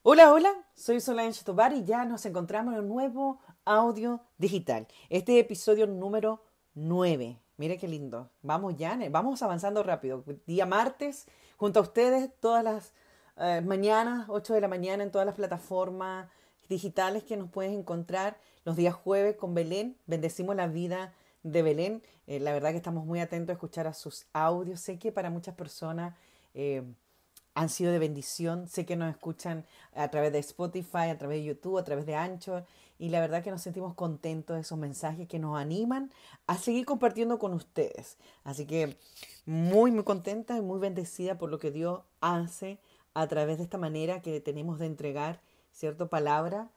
Hola, hola, soy Solange Tovar y ya nos encontramos en un nuevo audio digital. Este es episodio número 9. Mire qué lindo. Vamos ya, vamos avanzando rápido. Día martes, junto a ustedes, todas las mañanas, 8 de la mañana, en todas las plataformas digitales que nos puedes encontrar. Los días jueves con Belén, bendecimos la vida de Belén. La verdad que estamos muy atentos a escuchar a sus audios. Sé que para muchas personas eh, han sido de bendición. Sé que nos escuchan a través de Spotify, a través de YouTube, a través de Anchor. Y la verdad que nos sentimos contentos de esos mensajes que nos animan a seguir compartiendo con ustedes. Así que muy, muy contenta y muy bendecida por lo que Dios hace a través de esta manera que tenemos de entregar, ¿cierto? Palabra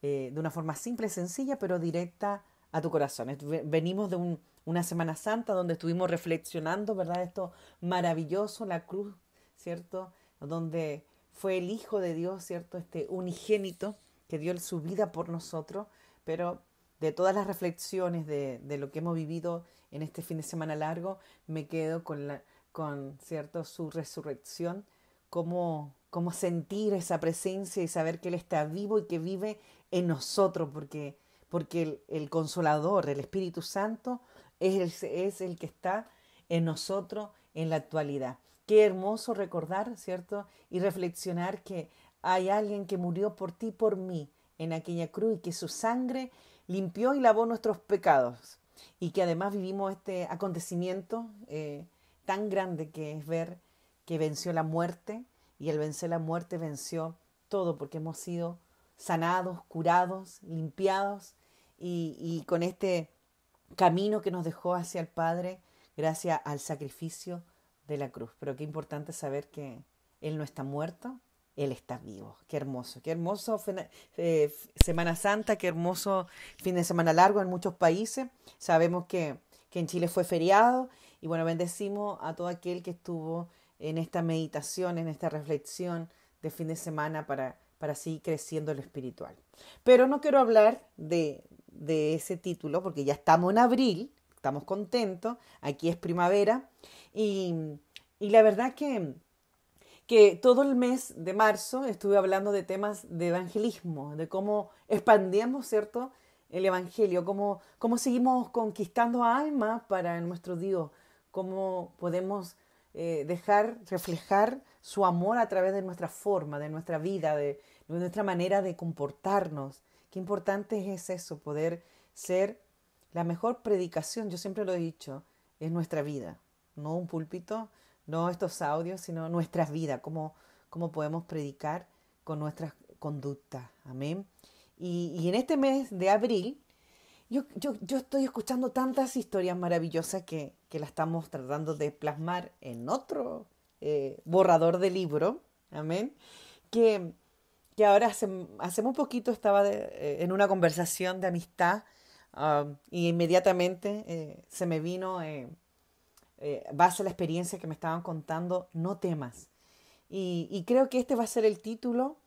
de una forma simple, sencilla, pero directa a tu corazón. Venimos de una Semana Santa donde estuvimos reflexionando, ¿verdad? Esto maravilloso, la cruz, ¿cierto? Donde fue el Hijo de Dios, ¿cierto? Este unigénito que dio su vida por nosotros, pero de todas las reflexiones de lo que hemos vivido en este fin de semana largo, me quedo con ¿cierto? Su resurrección, cómo sentir esa presencia y saber que Él está vivo y que vive en nosotros, porque el Consolador, el Espíritu Santo, es el que está en nosotros en la actualidad. Qué hermoso recordar, ¿cierto? Y reflexionar que hay alguien que murió por ti y por mí en aquella cruz y que su sangre limpió y lavó nuestros pecados. Y que además vivimos este acontecimiento tan grande que es ver que venció la muerte y al vencer la muerte venció todo porque hemos sido sanados, curados, limpiados y con este camino que nos dejó hacia el Padre gracias al sacrificio de la cruz. Pero qué importante saber que Él no está muerto, Él está vivo. Qué hermoso Semana Santa, qué hermoso fin de semana largo en muchos países. Sabemos que en Chile fue feriado y bueno, bendecimos a todo aquel que estuvo en esta meditación, en esta reflexión de fin de semana para seguir creciendo en lo espiritual. Pero no quiero hablar de ese título porque ya estamos en abril, estamos contentos, aquí es primavera y, y la verdad que todo el mes de marzo estuve hablando de temas de evangelismo, de cómo expandíamos, ¿cierto? El evangelio, cómo seguimos conquistando almas para nuestro Dios, cómo podemos dejar reflejar su amor a través de nuestra forma, de nuestra vida, de nuestra manera de comportarnos. Qué importante es eso, poder ser la mejor predicación, yo siempre lo he dicho, es nuestra vida, no un púlpito, no estos audios, sino nuestras vidas, cómo podemos predicar con nuestras conductas. Amén. Y en este mes de abril, yo estoy escuchando tantas historias maravillosas que las estamos tratando de plasmar en otro borrador de libro. Amén. Que, que ahora hace muy poquito estaba en una conversación de amistad y inmediatamente se me vino base a la experiencia que me estaban contando, no temas. Y creo que este va a ser el título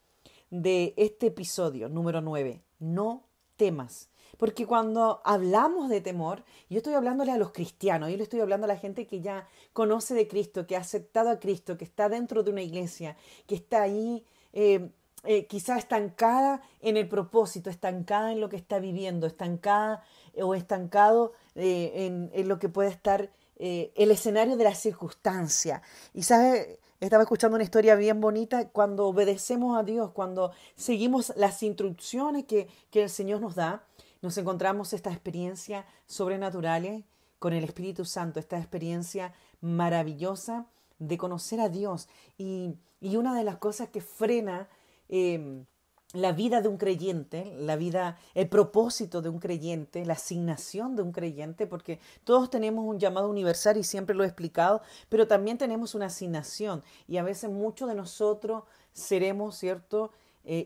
de este episodio número 9, no temas. Porque cuando hablamos de temor, yo estoy hablándole a los cristianos, yo le estoy hablando a la gente que ya conoce de Cristo, que ha aceptado a Cristo, que está dentro de una iglesia, que está ahí quizá estancada en el propósito, estancada en lo que está viviendo, estancada o estancado en lo que puede estar el escenario de la circunstancia. Y sabe, estaba escuchando una historia bien bonita cuando obedecemos a Dios, cuando seguimos las instrucciones que el Señor nos da, nos encontramos estas experiencias sobrenaturales con el Espíritu Santo, esta experiencia maravillosa de conocer a Dios. Y una de las cosas que frena eh, la vida de un creyente, la vida, el propósito de un creyente, la asignación de un creyente, porque todos tenemos un llamado universal y siempre lo he explicado, pero también tenemos una asignación y a veces muchos de nosotros seremos, ¿cierto?,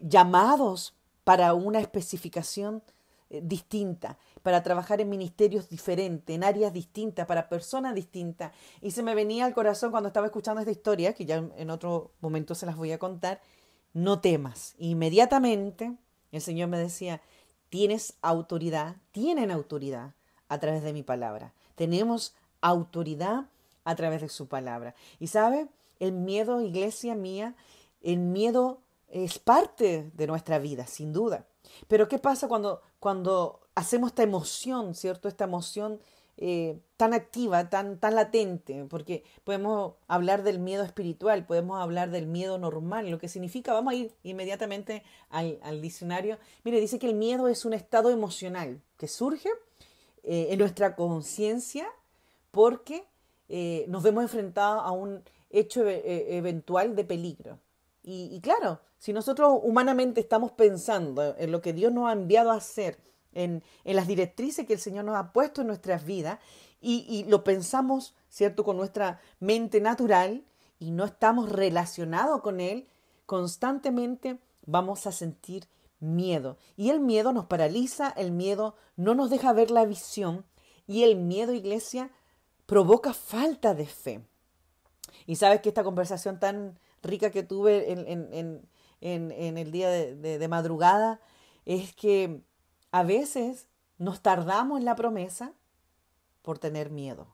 llamados para una especificación distinta, para trabajar en ministerios diferentes, en áreas distintas, para personas distintas. Y se me venía al corazón cuando estaba escuchando esta historia, que ya en otro momento se las voy a contar, no temas. Inmediatamente el Señor me decía, tienes autoridad, tienen autoridad a través de mi palabra. Tenemos autoridad a través de su palabra. Y sabe, el miedo, iglesia mía, el miedo es parte de nuestra vida, sin duda. Pero ¿qué pasa cuando hacemos esta emoción, ¿cierto? Esta emoción tan activa, tan latente, porque podemos hablar del miedo espiritual, podemos hablar del miedo normal, lo que significa, vamos a ir inmediatamente al diccionario. Mire, dice que el miedo es un estado emocional que surge en nuestra conciencia porque nos vemos enfrentados a un hecho eventual de peligro. Y claro, si nosotros humanamente estamos pensando en lo que Dios nos ha enviado a hacer, en las directrices que el Señor nos ha puesto en nuestras vidas, y lo pensamos, ¿cierto?, con nuestra mente natural, y no estamos relacionados con Él, constantemente vamos a sentir miedo. Y el miedo nos paraliza, el miedo no nos deja ver la visión, y el miedo, iglesia, provoca falta de fe. Y sabes que esta conversación tan rica que tuve en el día de madrugada es que a veces nos tardamos en la promesa por tener miedo,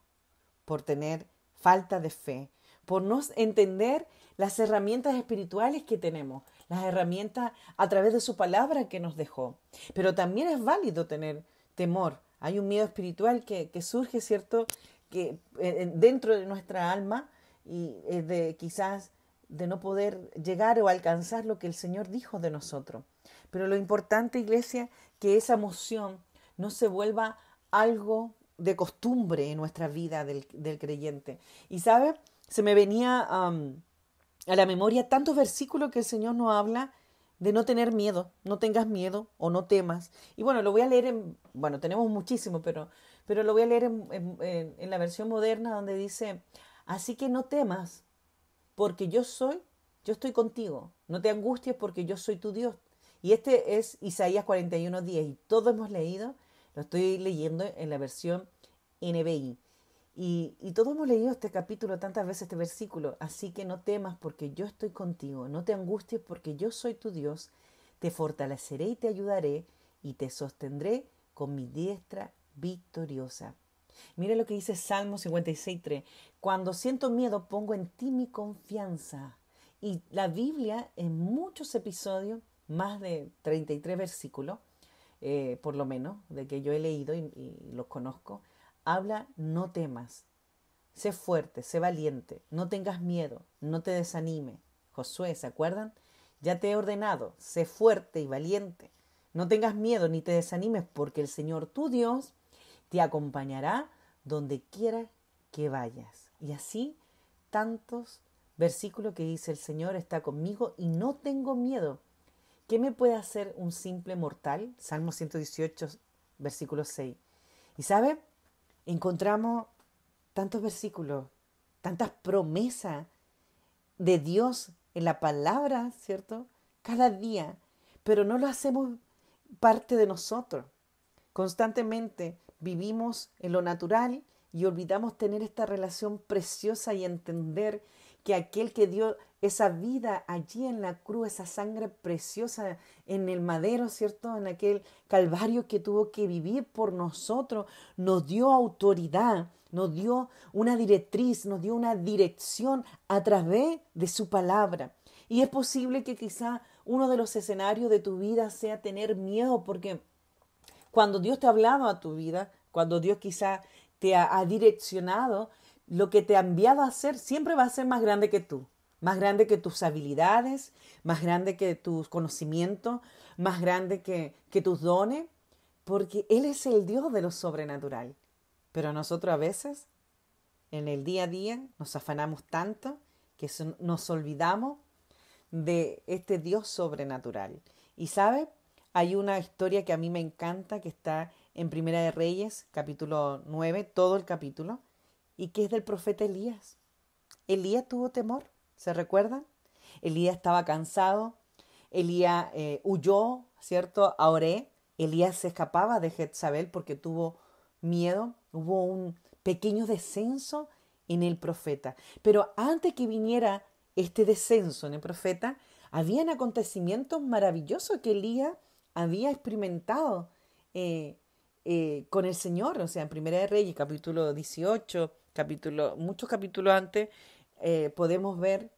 por tener falta de fe, por no entender las herramientas espirituales que tenemos, las herramientas a través de su palabra que nos dejó. Pero también es válido tener temor. Hay un miedo espiritual que surge, ¿cierto?, que dentro de nuestra alma y de quizás de no poder llegar o alcanzar lo que el Señor dijo de nosotros. Pero lo importante, iglesia, que esa emoción no se vuelva algo de costumbre en nuestra vida del creyente. Y sabe, se me venía a la memoria tantos versículos que el Señor nos habla de no tener miedo, no tengas miedo o no temas. Y bueno, lo voy a leer bueno, tenemos muchísimo, pero lo voy a leer en la versión moderna donde dice, así que no temas, porque yo estoy contigo. No te angusties porque yo soy tu Dios. Y este es Isaías 41:10 y todos hemos leído, lo estoy leyendo en la versión NBI. Y todos hemos leído este capítulo tantas veces, este versículo. Así que no temas porque yo estoy contigo. No te angusties porque yo soy tu Dios. Te fortaleceré y te ayudaré y te sostendré con mi diestra victoriosa. Mire lo que dice Salmo 56:3. Cuando siento miedo pongo en ti mi confianza. Y la Biblia en muchos episodios, más de 33 versículos, por lo menos, de que yo he leído y los conozco, habla no temas, sé fuerte, sé valiente, no tengas miedo, no te desanime. Josué, ¿se acuerdan? Ya te he ordenado, sé fuerte y valiente, no tengas miedo ni te desanimes porque el Señor tu Dios te acompañará donde quiera que vayas. Y así tantos versículos que dice el Señor está conmigo y no tengo miedo. ¿Qué me puede hacer un simple mortal? Salmo 118, versículo 6. Y ¿sabe? Encontramos tantos versículos, tantas promesas de Dios en la palabra, ¿cierto? Cada día, pero no lo hacemos parte de nosotros. Constantemente vivimos en lo natural y olvidamos tener esta relación preciosa y entender que aquel que dio esa vida allí en la cruz, esa sangre preciosa en el madero, ¿cierto? En aquel calvario que tuvo que vivir por nosotros, nos dio autoridad, nos dio una directriz, nos dio una dirección a través de su palabra. Y es posible que quizá uno de los escenarios de tu vida sea tener miedo, porque cuando Dios te ha hablado a tu vida, cuando Dios quizá te ha direccionado, lo que te ha enviado a hacer siempre va a ser más grande que tú, más grande que tus habilidades, más grande que tus conocimientos, más grande que tus dones, porque Él es el Dios de lo sobrenatural. Pero nosotros a veces, en el día a día, nos afanamos tanto que nos olvidamos de este Dios sobrenatural. Y ¿sabe? Hay una historia que a mí me encanta, que está en Primera de Reyes, capítulo 9, todo el capítulo, y que es del profeta Elías. Elías tuvo temor, ¿se recuerdan? Elías estaba cansado, Elías huyó, ¿cierto? A Oré. Elías se escapaba de Jezabel porque tuvo miedo, hubo un pequeño descenso en el profeta. Pero antes que viniera este descenso en el profeta, habían acontecimientos maravillosos que Elías había experimentado con el Señor. O sea, en Primera de Reyes, capítulo 18, muchos capítulos antes, podemos ver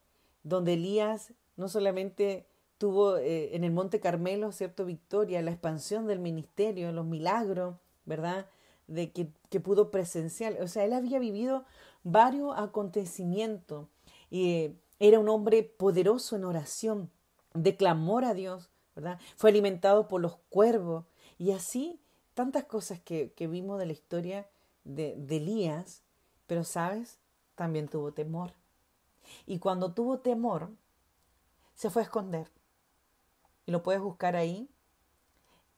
donde Elías no solamente tuvo en el Monte Carmelo, ¿cierto? Victoria, la expansión del ministerio, los milagros, ¿verdad? De que pudo presenciar. O sea, él había vivido varios acontecimientos y era un hombre poderoso en oración, de clamor a Dios, ¿verdad? Fue alimentado por los cuervos y así tantas cosas que vimos de la historia de Elías, pero, ¿sabes? También tuvo temor. Y cuando tuvo temor, se fue a esconder. Y lo puedes buscar ahí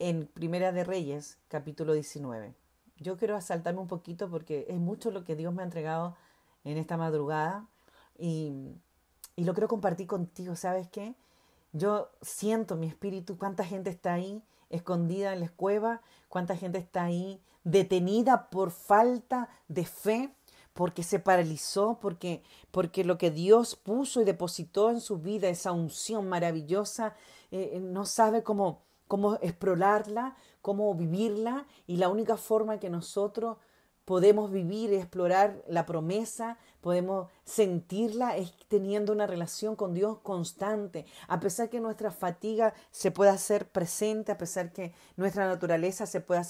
en Primera de Reyes, capítulo 19. Yo quiero asaltarme un poquito porque es mucho lo que Dios me ha entregado en esta madrugada y, y lo quiero compartir contigo. ¿Sabes qué? Yo siento en mi espíritu cuánta gente está ahí escondida en la cueva, cuánta gente está ahí detenida por falta de fe, porque se paralizó, porque lo que Dios puso y depositó en su vida, esa unción maravillosa, no sabe cómo explorarla, cómo vivirla, y la única forma que nosotros podemos vivir y explorar la promesa, podemos sentirla, es teniendo una relación con Dios constante. A pesar que nuestra fatiga se pueda hacer presente, a pesar que nuestra naturaleza se pueda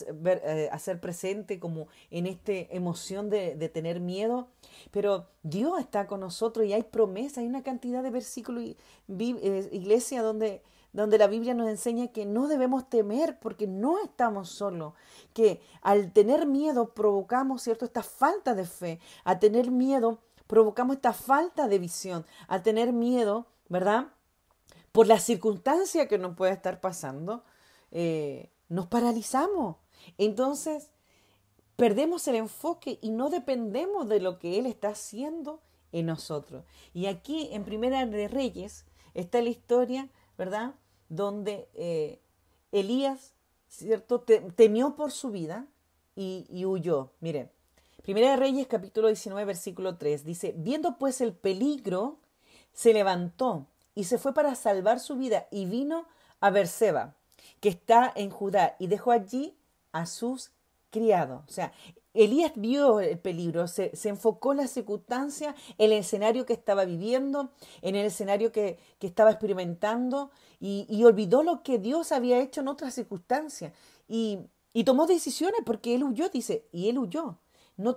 hacer presente como en esta emoción de tener miedo, pero Dios está con nosotros y hay promesa, hay una cantidad de versículos, iglesia, donde la Biblia nos enseña que no debemos temer porque no estamos solos, que al tener miedo provocamos, ¿cierto?, esta falta de fe, al tener miedo provocamos esta falta de visión, al tener miedo, ¿verdad?, por la circunstancia que nos puede estar pasando, nos paralizamos. Entonces, perdemos el enfoque y no dependemos de lo que Él está haciendo en nosotros. Y aquí en Primera de Reyes está la historia, ¿verdad?, donde Elías, ¿cierto?, temió por su vida y huyó. Mire, Primera de Reyes, capítulo 19, versículo 3, dice: viendo pues el peligro, se levantó y se fue para salvar su vida y vino a Berseba, que está en Judá, y dejó allí a sus criados. O sea, Elías vio el peligro, se enfocó en la circunstancia, en el escenario que estaba viviendo, en el escenario que estaba experimentando y olvidó lo que Dios había hecho en otras circunstancias y tomó decisiones porque él huyó, dice, y él huyó. No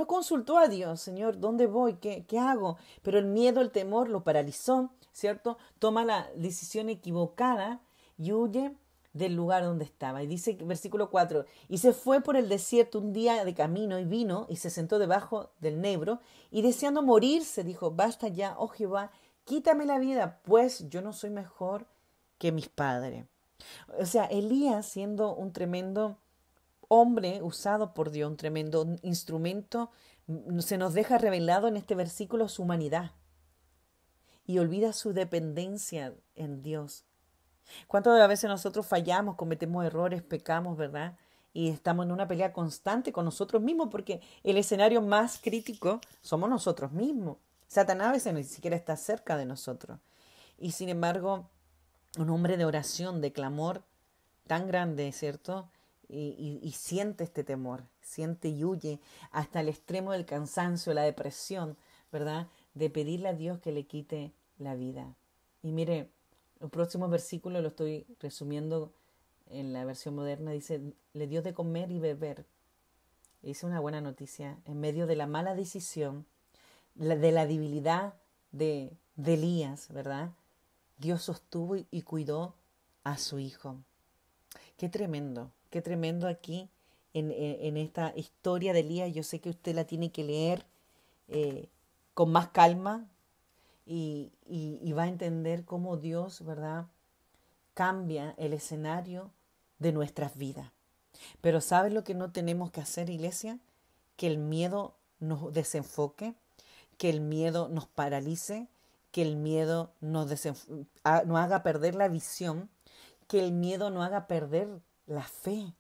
consultó a Dios, Señor, ¿dónde voy? ¿Qué hago? Pero el miedo, el temor lo paralizó, ¿cierto? Toma la decisión equivocada y huye del lugar donde estaba. Y dice, versículo 4, y se fue por el desierto un día de camino y vino y se sentó debajo del nebro y deseando morirse dijo: basta ya, oh Jehová, quítame la vida, pues yo no soy mejor que mis padres. O sea, Elías, siendo un tremendo hombre usado por Dios, un tremendo instrumento, se nos deja revelado en este versículo su humanidad y olvida su dependencia en Dios. ¿Cuántas veces nosotros fallamos, cometemos errores, pecamos, verdad? Y estamos en una pelea constante con nosotros mismos porque el escenario más crítico somos nosotros mismos. Satanás a veces ni siquiera está cerca de nosotros. Y sin embargo, un hombre de oración, de clamor tan grande, ¿cierto? Y siente este temor, siente y huye hasta el extremo del cansancio, la depresión, ¿verdad? De pedirle a Dios que le quite la vida. Y mire, el próximo versículo lo estoy resumiendo en la versión moderna, dice: le dio de comer y beber. Es una buena noticia. En medio de la mala decisión, de la debilidad de Elías, ¿verdad? Dios sostuvo y cuidó a su hijo. Qué tremendo aquí en esta historia de Elías. Yo sé que usted la tiene que leer con más calma y va a entender cómo Dios, ¿verdad?, cambia el escenario de nuestras vidas. Pero ¿sabes lo que no tenemos que hacer, iglesia? Que el miedo nos desenfoque, que el miedo nos paralice, que el miedo nos haga perder la visión, que el miedo nos haga perder la fe.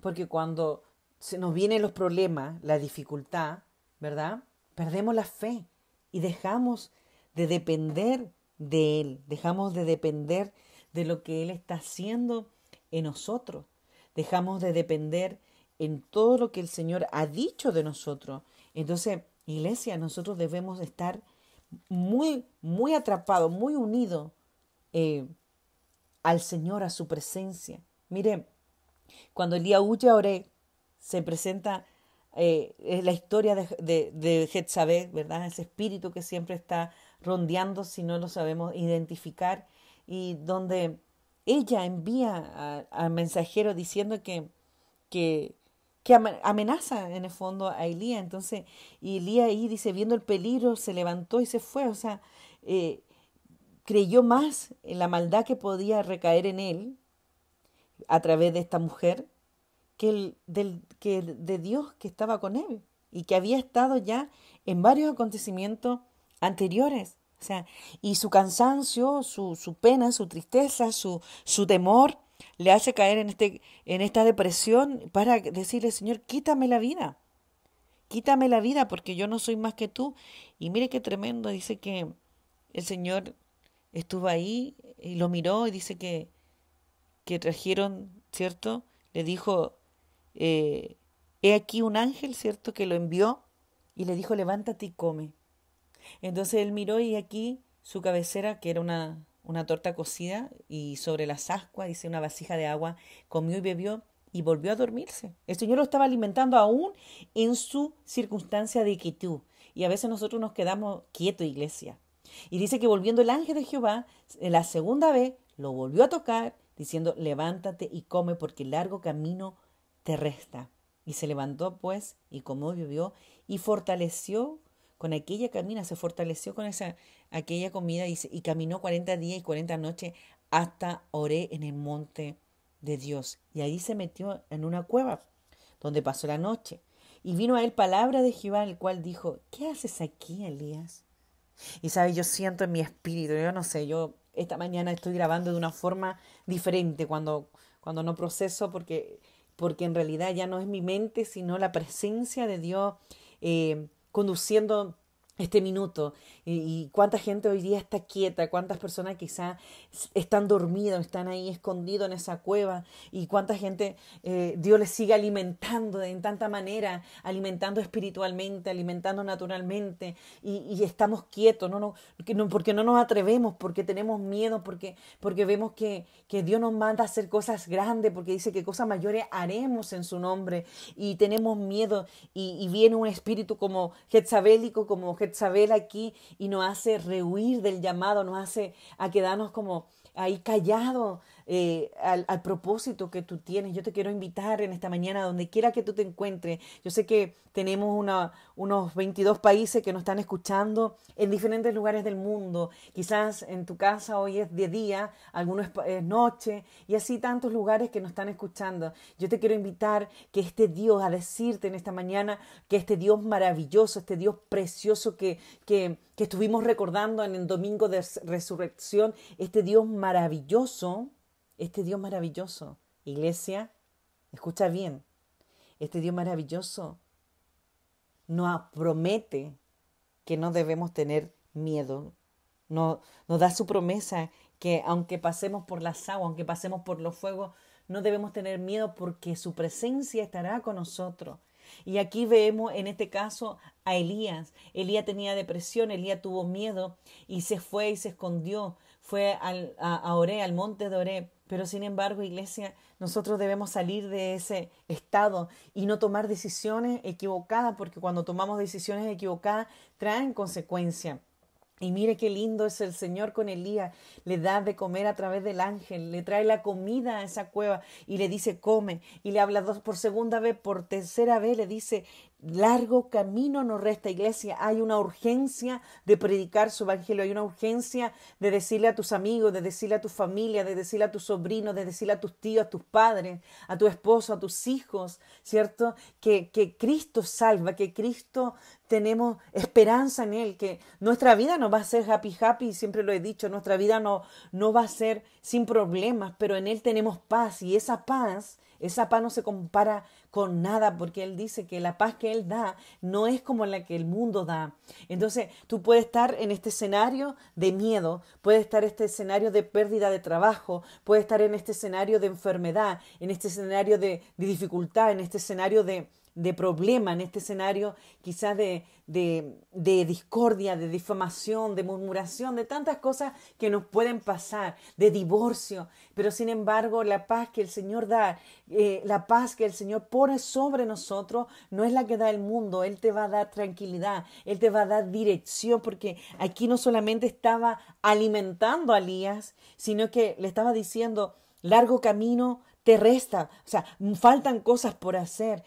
Porque cuando se nos vienen los problemas, la dificultad, ¿verdad?, perdemos la fe y dejamos de depender de Él, dejamos de depender de lo que Él está haciendo en nosotros, dejamos de depender en todo lo que el Señor ha dicho de nosotros. Entonces, iglesia, nosotros debemos estar muy, muy atrapados, muy unidos al Señor, a su presencia. Mire, cuando Elías huye a Oreb, se presenta la historia de Jezabel, ¿verdad? Ese espíritu que siempre está rondeando si no lo sabemos identificar, y donde ella envía al mensajero diciendo que, que amenaza en el fondo a Elías. Entonces, y Elías ahí dice, viendo el peligro, se levantó y se fue. O sea, eh, creyó más en la maldad que podía recaer en él a través de esta mujer que de Dios que estaba con él y que había estado ya en varios acontecimientos anteriores. O sea, y su cansancio, su pena, su tristeza, su temor le hace caer en esta depresión para decirle, Señor, quítame la vida porque yo no soy más que tú. Y mire qué tremendo, dice que el Señor estuvo ahí y lo miró y dice que trajeron, ¿cierto? Le dijo, he aquí un ángel, ¿cierto? Que lo envió y le dijo, levántate y come. Entonces él miró y aquí su cabecera, que era una torta cocida, y sobre las ascuas, dice, una vasija de agua, comió y bebió y volvió a dormirse. El Señor lo estaba alimentando aún en su circunstancia de quietud. Y a veces nosotros nos quedamos quietos, iglesia. Y dice que volviendo el ángel de Jehová, la segunda vez, lo volvió a tocar, diciendo, levántate y come, porque el largo camino te resta. Y se levantó pues, y comió y bebió, y fortaleció con aquella camina, se fortaleció con aquella comida, y caminó 40 días y 40 noches hasta Oré en el monte de Dios. Y ahí se metió en una cueva, donde pasó la noche. Y vino a él palabra de Jehová, el cual dijo, ¿qué haces aquí, Elías? Y sabes, yo siento en mi espíritu, yo no sé, yo esta mañana estoy grabando de una forma diferente cuando no proceso, porque en realidad ya no es mi mente, sino la presencia de Dios conduciendo este minuto. Y cuánta gente hoy día está quieta, cuántas personas quizás están dormidas, están ahí escondidos en esa cueva, y cuánta gente Dios les sigue alimentando en tanta manera, alimentando espiritualmente, alimentando naturalmente, y estamos quietos, porque no nos atrevemos, porque tenemos miedo, porque vemos que Dios nos manda a hacer cosas grandes, porque dice que cosas mayores haremos en su nombre, y tenemos miedo, y viene un espíritu como jezabelico, como Jezabel aquí, y nos hace rehuir del llamado, nos hace a quedarnos como ahí callados al propósito que tú tienes. Yo te quiero invitar en esta mañana, donde quiera que tú te encuentres. Yo sé que tenemos unos 22 países que nos están escuchando en diferentes lugares del mundo. Quizás en tu casa hoy es de día, algunos es noche, y así tantos lugares que nos están escuchando. Yo te quiero invitar que este Dios, a decirte en esta mañana, que este Dios maravilloso, este Dios precioso que estuvimos recordando en el domingo de resurrección, este Dios maravilloso, iglesia, escucha bien, este Dios maravilloso nos promete que no debemos tener miedo. Nos da su promesa que aunque pasemos por las aguas, aunque pasemos por los fuegos, no debemos tener miedo, porque su presencia estará con nosotros. Y aquí vemos en este caso a Elías. Elías tenía depresión, Elías tuvo miedo y se fue y se escondió. Fue a Oré, al monte de Oré. Pero sin embargo, iglesia, nosotros debemos salir de ese estado y no tomar decisiones equivocadas, porque cuando tomamos decisiones equivocadas traen consecuencias. Y mire qué lindo es el Señor con Elías. Le da de comer a través del ángel, le trae la comida a esa cueva y le dice come. Y le habla por segunda vez, por tercera vez le dice, largo camino nos resta, iglesia. Hay una urgencia de predicar su evangelio, hay una urgencia de decirle a tus amigos, de decirle a tu familia, de decirle a tus sobrinos, de decirle a tus tíos, a tus padres, a tu esposo, a tus hijos, ¿cierto? Que Cristo salva, que Cristo tenemos esperanza en Él, que nuestra vida no va a ser happy, siempre lo he dicho, nuestra vida no va a ser sin problemas, pero en Él tenemos paz, y esa paz no se compara con nada, porque Él dice que la paz que Él da no es como la que el mundo da. Entonces tú puedes estar en este escenario de miedo, puedes estar en este escenario de pérdida de trabajo, puedes estar en este escenario de enfermedad, en este escenario de dificultad, en este escenario de de problema, en este escenario quizás de discordia, de difamación, de murmuración, de tantas cosas que nos pueden pasar, de divorcio. Pero sin embargo, la paz que el Señor da, la paz que el Señor pone sobre nosotros, no es la que da el mundo. Él te va a dar tranquilidad, Él te va a dar dirección, porque aquí no solamente estaba alimentando a Elías, sino que le estaba diciendo: largo camino te resta, o sea, faltan cosas por hacer,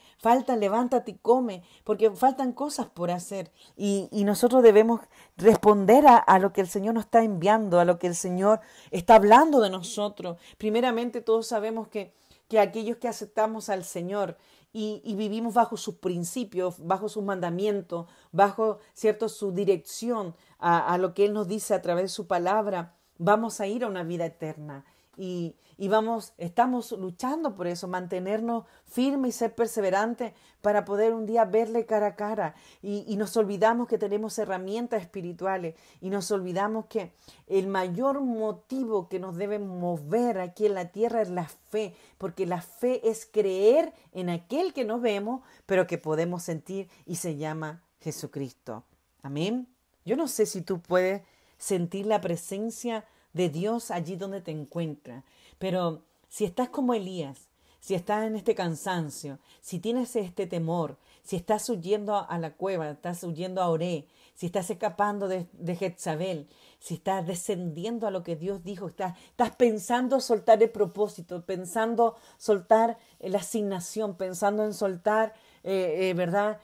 levántate y come, porque faltan cosas por hacer. Y nosotros debemos responder a lo que el Señor nos está enviando, a lo que el Señor está hablando de nosotros. Primeramente, todos sabemos que aquellos que aceptamos al Señor y vivimos bajo sus principios, bajo sus mandamientos, bajo, ¿cierto?, su dirección, a lo que Él nos dice a través de su palabra, vamos a ir a una vida eterna. Y estamos luchando por eso, mantenernos firmes y ser perseverantes para poder un día verle cara a cara. Y nos olvidamos que tenemos herramientas espirituales y nos olvidamos que el mayor motivo que nos debe mover aquí en la tierra es la fe, porque la fe es creer en aquel que no vemos, pero que podemos sentir, y se llama Jesucristo. Amén. Yo no sé si tú puedes sentir la presencia de Dios allí donde te encuentras. Pero si estás como Elías, si estás en este cansancio, si tienes este temor, si estás huyendo a la cueva, estás huyendo a Oré, si estás escapando de Jezabel, si estás descendiendo a lo que Dios dijo, estás pensando soltar el propósito, pensando soltar la asignación, pensando en soltar, ¿verdad?,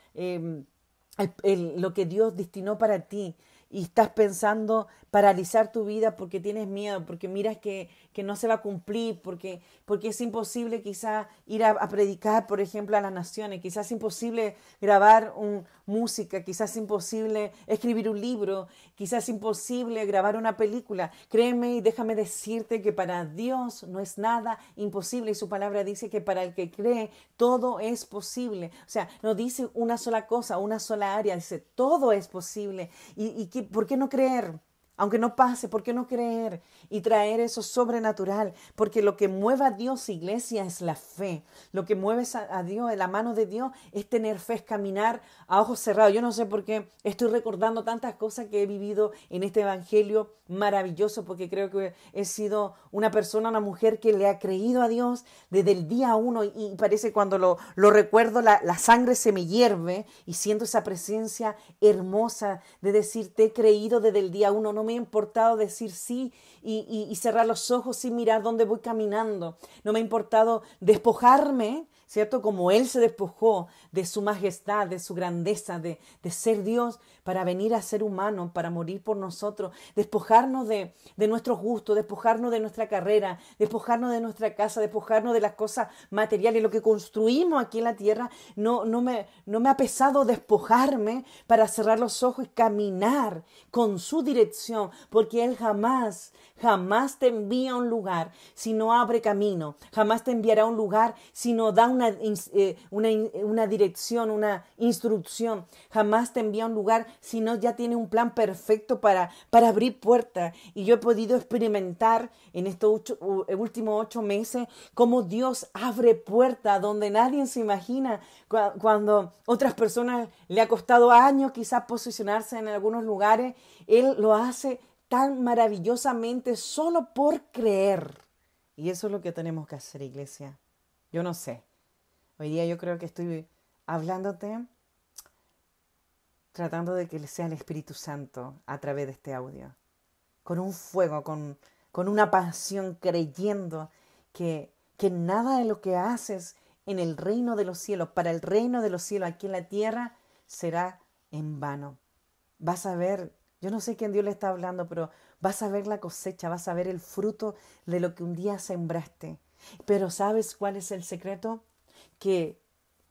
lo que Dios destinó para ti, y estás pensando paralizar tu vida porque tienes miedo, porque miras que no se va a cumplir, porque es imposible quizás ir a predicar, por ejemplo, a las naciones, quizás es imposible grabar música, quizás es imposible escribir un libro, quizás es imposible grabar una película. Créeme y déjame decirte que para Dios no es nada imposible, y su palabra dice que para el que cree todo es posible. O sea, no dice una sola cosa, una sola área, dice todo es posible. ¿Por qué no creer? Aunque no pase, ¿por qué no creer y traer eso sobrenatural? Porque lo que mueve a Dios, iglesia, es la fe. Lo que mueve a Dios, la mano de Dios, es tener fe, es caminar a ojos cerrados. Yo no sé por qué estoy recordando tantas cosas que he vivido en este evangelio maravilloso, porque creo que he sido una persona, una mujer que le ha creído a Dios desde el día uno, y parece cuando lo recuerdo, la sangre se me hierve y siento esa presencia hermosa de decir: te he creído desde el día uno. No me ha importado decir sí y cerrar los ojos sin mirar dónde voy caminando. No me ha importado despojarme, ¿cierto?, como Él se despojó de su majestad, de su grandeza, de ser Dios, para venir a ser humano, para morir por nosotros, despojarnos de nuestros gustos, despojarnos de nuestra carrera, despojarnos de nuestra casa, despojarnos de las cosas materiales, lo que construimos aquí en la tierra. No me ha pesado despojarme para cerrar los ojos y caminar con su dirección, porque Él jamás te envía a un lugar si no abre camino, jamás te enviará a un lugar si no da una dirección, una instrucción, jamás te envía a un lugar si no ya tiene un plan perfecto para abrir puertas. Y yo he podido experimentar en estos últimos 8 meses cómo Dios abre puertas donde nadie se imagina, cuando otras personas le ha costado años quizás posicionarse en algunos lugares. Él lo hace tan maravillosamente solo por creer. Y eso es lo que tenemos que hacer, iglesia. Yo no sé. Hoy día yo creo que estoy hablándote, tratando de que sea el Espíritu Santo a través de este audio. Con un fuego, con una pasión, creyendo que nada de lo que haces en el reino de los cielos, para el reino de los cielos aquí en la tierra, será en vano. Vas a ver, yo no sé quién Dios le está hablando, pero vas a ver la cosecha, vas a ver el fruto de lo que un día sembraste. Pero ¿sabes cuál es el secreto? Que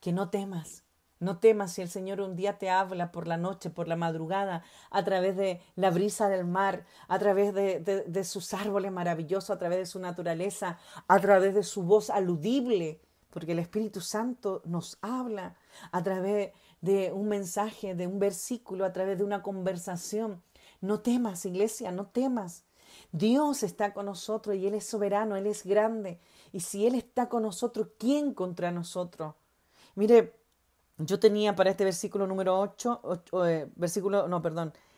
no temas. No temas si el Señor un día te habla por la noche, por la madrugada, a través de la brisa del mar, a través de sus árboles maravillosos, a través de su naturaleza, a través de su voz aludible, porque el Espíritu Santo nos habla a través de un mensaje, de un versículo, a través de una conversación. No temas, iglesia, no temas. Dios está con nosotros y Él es soberano, Él es grande. Y si Él está con nosotros, ¿quién contra nosotros? Mire, Yo tenía para este versículo número 8,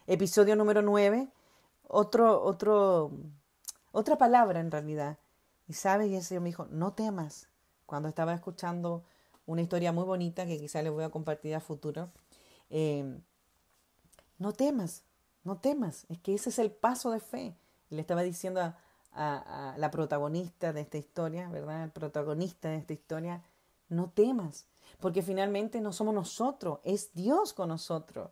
episodio número 9, otra palabra en realidad. Y sabes, y el Señor me dijo, no temas. Cuando estaba escuchando una historia muy bonita que quizás les voy a compartir a futuro, eh, no temas, no temas. Es que ese es el paso de fe. Le estaba diciendo a la protagonista de esta historia, ¿verdad? El protagonista de esta historia, no temas, porque finalmente no somos nosotros, es Dios con nosotros.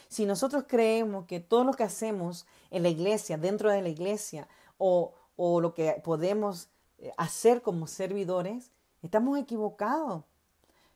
Si nosotros creemos que todo lo que hacemos en la iglesia, dentro de la iglesia, o lo que podemos hacer como servidores, estamos equivocados.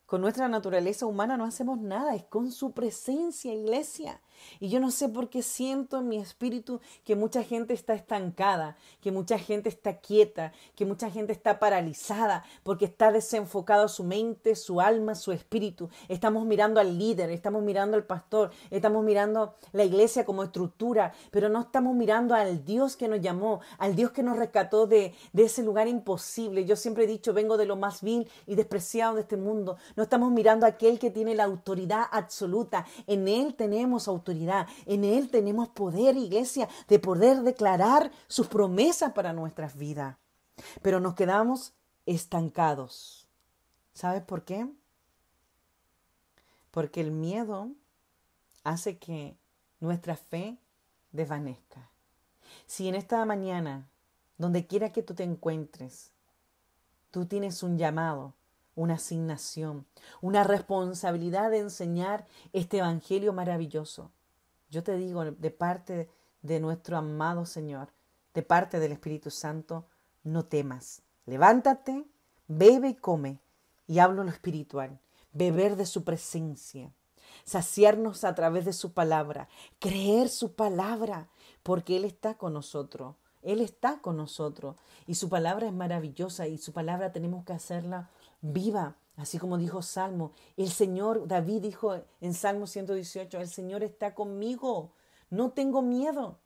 Con nuestra naturaleza humana no hacemos nada, es con su presencia, iglesia. Y yo no sé por qué siento en mi espíritu que mucha gente está estancada, que mucha gente está quieta, que mucha gente está paralizada, porque está desenfocado su mente, su alma, su espíritu. Estamos mirando al líder, estamos mirando al pastor, estamos mirando la iglesia como estructura, pero no estamos mirando al Dios que nos llamó, al Dios que nos rescató de ese lugar imposible. Yo siempre he dicho, vengo de lo más vil y despreciado de este mundo. No estamos mirando a aquel que tiene la autoridad absoluta. En Él tenemos autoridad. En Él tenemos poder, iglesia, de poder declarar sus promesas para nuestras vidas. Pero nos quedamos estancados. ¿Sabes por qué? Porque el miedo hace que nuestra fe desvanezca. Si en esta mañana, donde quiera que tú te encuentres, tú tienes un llamado, una asignación, una responsabilidad de enseñar este evangelio maravilloso. Yo te digo de parte de nuestro amado Señor, de parte del Espíritu Santo, no temas. Levántate, bebe y come. Y hablo lo espiritual, beber de su presencia, saciarnos a través de su palabra, creer su palabra, porque Él está con nosotros. Él está con nosotros y su palabra es maravillosa y su palabra tenemos que hacerla viva, así como dijo Salmo. El Señor, David dijo en Salmo 118, el Señor está conmigo, no tengo miedo.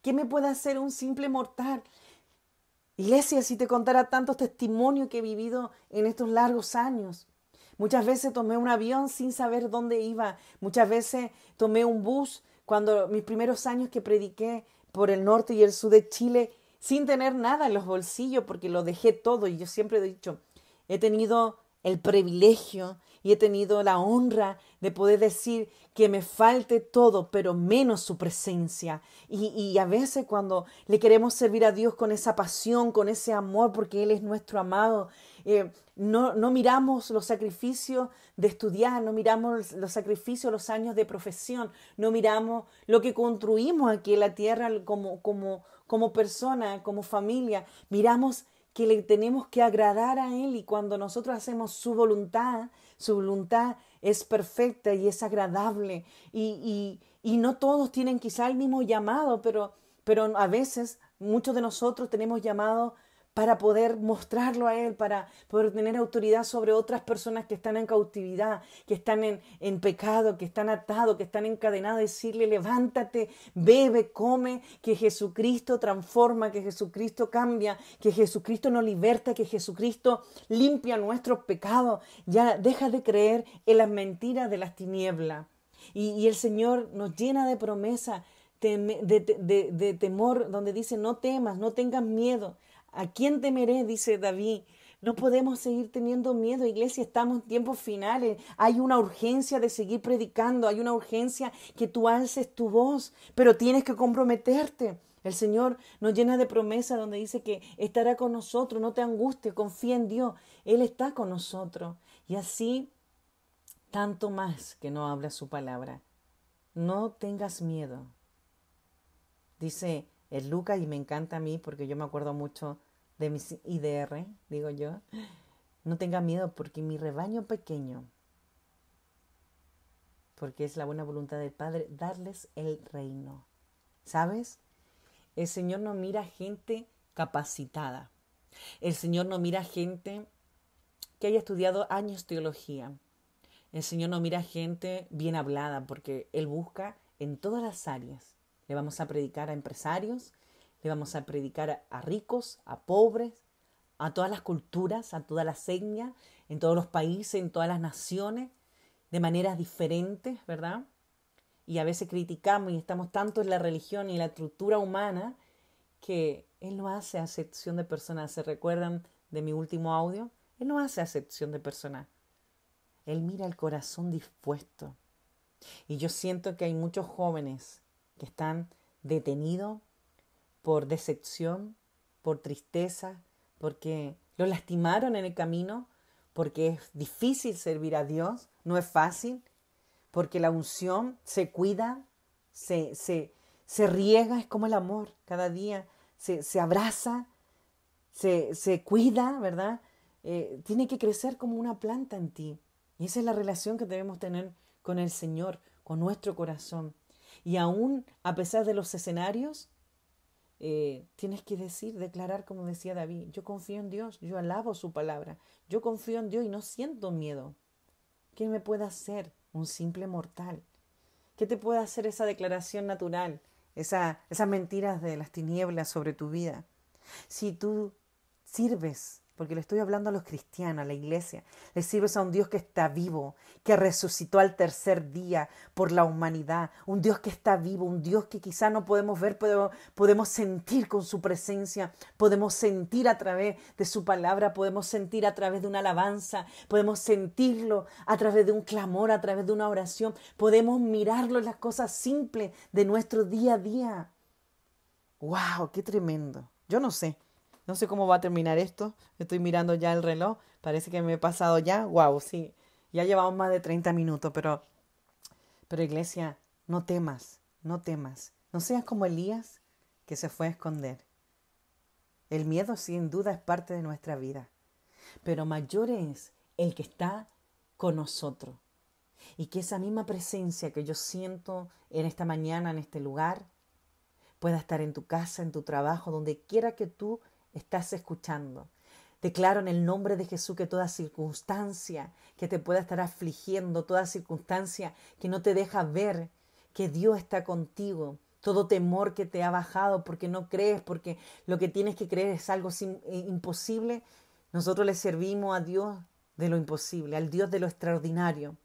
¿Qué me puede hacer un simple mortal? Iglesia, si te contara tantos testimonios que he vivido en estos largos años. Muchas veces tomé un avión sin saber dónde iba. Muchas veces tomé un bus cuando mis primeros años que prediqué por el norte y el sur de Chile sin tener nada en los bolsillos porque lo dejé todo. Y yo siempre he dicho, he tenido el privilegio y he tenido la honra de poder decir que me falte todo, pero menos su presencia. Y a veces cuando le queremos servir a Dios con esa pasión, con ese amor, porque Él es nuestro amado, no miramos los sacrificios de estudiar, no miramos los sacrificios, los años de profesión, no miramos lo que construimos aquí en la tierra como persona, como familia, miramos que le tenemos que agradar a Él y cuando nosotros hacemos su voluntad es perfecta y es agradable y no todos tienen quizá el mismo llamado, pero a veces muchos de nosotros tenemos llamado para poder mostrarlo a Él, para poder tener autoridad sobre otras personas que están en cautividad, que están en pecado, que están atados, que están encadenados, decirle, levántate, bebe, come, que Jesucristo transforma, que Jesucristo cambia, que Jesucristo nos liberta, que Jesucristo limpia nuestros pecados. Ya deja de creer en las mentiras de las tinieblas. Y el Señor nos llena de promesa, de temor, donde dice, no temas, no tengas miedo. ¿A quién temeré? Dice David. No podemos seguir teniendo miedo, iglesia, estamos en tiempos finales. Hay una urgencia de seguir predicando, hay una urgencia que tú alces tu voz, pero tienes que comprometerte. El Señor nos llena de promesas donde dice que estará con nosotros, no te angusties, confía en Dios, Él está con nosotros. Y así, tanto más que no habla su palabra. No tengas miedo. Dice el Lucas, y me encanta a mí porque yo me acuerdo mucho de mis IDR, digo yo. No tenga miedo porque mi rebaño pequeño, porque es la buena voluntad del Padre, darles el reino. ¿Sabes? El Señor no mira gente capacitada. El Señor no mira gente que haya estudiado años teología. El Señor no mira gente bien hablada porque Él busca en todas las áreas. Le vamos a predicar a empresarios, le vamos a predicar a ricos, a pobres, a todas las culturas, a todas las etnias, en todos los países, en todas las naciones. de maneras diferentes, ¿verdad? Y a veces criticamos y estamos tanto en la religión y en la estructura humana que Él no hace acepción de personas. ¿Se recuerdan de mi último audio? Él no hace acepción de personas. Él mira el corazón dispuesto. Y yo siento que hay muchos jóvenes que están detenidos por decepción, por tristeza, porque lo lastimaron en el camino, porque es difícil servir a Dios, no es fácil, porque la unción se cuida, se riega, es como el amor, cada día se abraza, se cuida, ¿verdad? Tiene que crecer como una planta en ti. Y esa es la relación que debemos tener con el Señor, con nuestro corazón. Y aún a pesar de los escenarios, tienes que declarar como decía David, yo confío en Dios, yo alabo su palabra, yo confío en Dios y no siento miedo. ¿Qué me puede hacer un simple mortal? ¿Qué te puede hacer esa declaración natural, esas mentiras de las tinieblas sobre tu vida? Si tú sirves, porque le estoy hablando a los cristianos, a la iglesia, le sirves a un Dios que está vivo, que resucitó al tercer día por la humanidad, un Dios que está vivo, un Dios que quizá no podemos ver, pero podemos sentir con su presencia, podemos sentir a través de su palabra, podemos sentir a través de una alabanza, podemos sentirlo a través de un clamor, a través de una oración, podemos mirarlo en las cosas simples de nuestro día a día. ¡Wow! ¡Qué tremendo! Yo no sé. No sé cómo va a terminar esto. Estoy mirando ya el reloj. Parece que me he pasado ya. ¡Wow! Sí. Ya llevamos más de 30 minutos. Pero iglesia, no temas. No temas. No seas como Elías que se fue a esconder. El miedo sin duda es parte de nuestra vida. Pero mayor es el que está con nosotros. Y que esa misma presencia que yo siento en esta mañana, en este lugar, pueda estar en tu casa, en tu trabajo, donde quiera que tú estás escuchando. Declaro en el nombre de Jesús que toda circunstancia que te pueda estar afligiendo, toda circunstancia que no te deja ver que Dios está contigo, todo temor que te ha bajado porque no crees, porque lo que tienes que creer es algo imposible, nosotros le servimos a Dios de lo imposible, al Dios de lo extraordinario.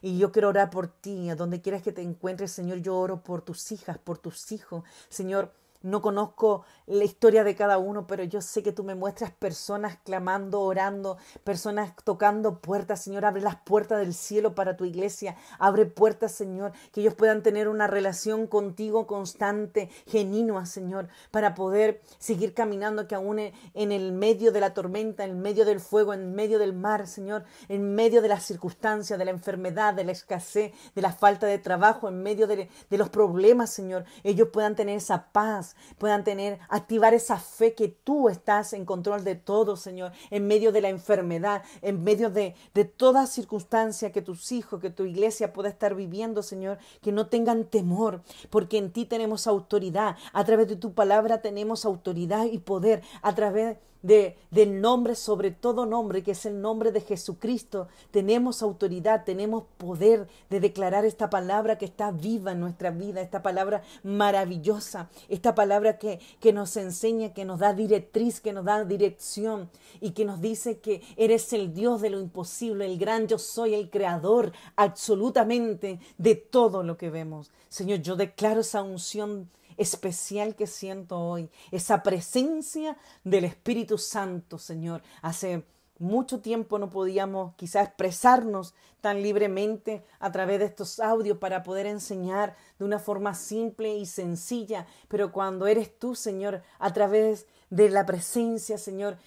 Y yo quiero orar por ti, a donde quieras que te encuentres, Señor. Yo oro por tus hijas, por tus hijos. Señor, no conozco la historia de cada uno, pero yo sé que tú me muestras personas clamando, orando, personas tocando puertas. Señor, abre las puertas del cielo para tu iglesia. Abre puertas, Señor, que ellos puedan tener una relación contigo constante, genuina, Señor, para poder seguir caminando, que aún en el medio de la tormenta, en medio del fuego, en medio del mar, Señor, en medio de las circunstancias, de la enfermedad, de la escasez, de la falta de trabajo, en medio de los problemas, Señor, ellos puedan tener esa paz, puedan activar esa fe que tú estás en control de todo, Señor, en medio de la enfermedad, en medio de toda circunstancia que tus hijos, que tu iglesia pueda estar viviendo, Señor, que no tengan temor, porque en ti tenemos autoridad, a través de tu palabra tenemos autoridad y poder, a través del nombre sobre todo nombre, que es el nombre de Jesucristo, tenemos autoridad, tenemos poder de declarar esta palabra que está viva en nuestra vida, esta palabra maravillosa, esta palabra que nos enseña, que nos da directriz, que nos da dirección y que nos dice que eres el Dios de lo imposible, el gran yo soy, el creador absolutamente de todo lo que vemos. Señor, yo declaro esa unción especial que siento hoy, esa presencia del Espíritu Santo, Señor. Hace mucho tiempo no podíamos quizás expresarnos tan libremente a través de estos audios para poder enseñar de una forma simple y sencilla, pero cuando eres tú, Señor, a través de la presencia, Señor,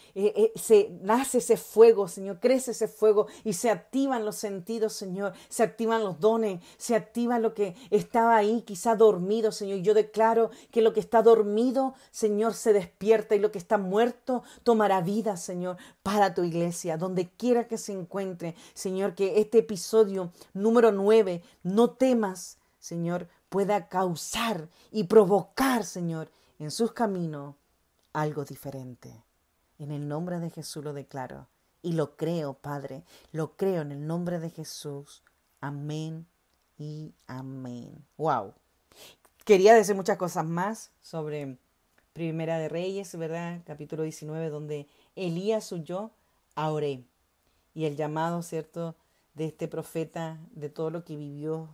nace ese fuego, Señor, crece ese fuego y se activan los sentidos, Señor, se activan los dones, se activa lo que estaba ahí quizá dormido, Señor. Yo declaro que lo que está dormido, Señor, se despierta y lo que está muerto tomará vida, Señor, para tu iglesia, donde quiera que se encuentre, Señor, que este episodio número 9, no temas, Señor, pueda causar y provocar, Señor, en sus caminos algo diferente. En el nombre de Jesús lo declaro y lo creo, Padre, lo creo en el nombre de Jesús. Amén y amén. Wow. Quería decir muchas cosas más sobre Primera de Reyes, ¿verdad? Capítulo 19, donde Elías huyó a Oreb. Y el llamado, ¿cierto?, de este profeta, de todo lo que vivió,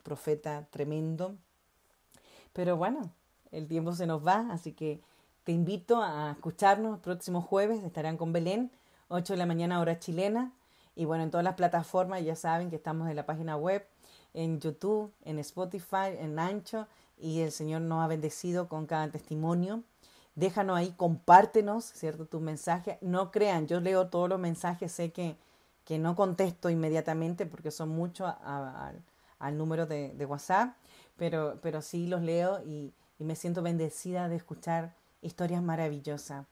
profeta tremendo. Pero bueno, el tiempo se nos va, así que te invito a escucharnos el próximo jueves, estarán con Belén, 8 de la mañana hora chilena. Y bueno, en todas las plataformas ya saben que estamos en la página web, en YouTube, en Spotify, en Ancho, y el Señor nos ha bendecido con cada testimonio. Déjanos ahí, compártenos, ¿cierto? Tus mensajes. No crean, yo leo todos los mensajes, sé que no contesto inmediatamente porque son muchos al número de WhatsApp, pero sí los leo y me siento bendecida de escuchar historias maravillosas.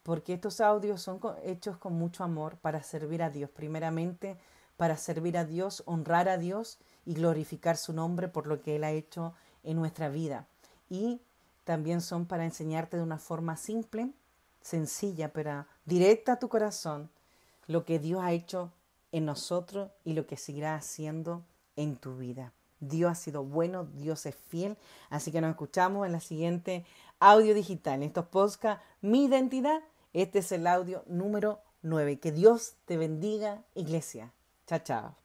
Porque estos audios son hechos con mucho amor para servir a Dios, primeramente para servir a Dios, honrar a Dios y glorificar su nombre por lo que Él ha hecho en nuestra vida. Y también son para enseñarte de una forma simple, sencilla, pero directa a tu corazón, lo que Dios ha hecho en nosotros y lo que seguirá haciendo en tu vida. Dios ha sido bueno, Dios es fiel, así que nos escuchamos en la siguiente audio digital. En estos podcasts, Mi Identidad, este es el audio número 9. Que Dios te bendiga, iglesia. Chao, chao.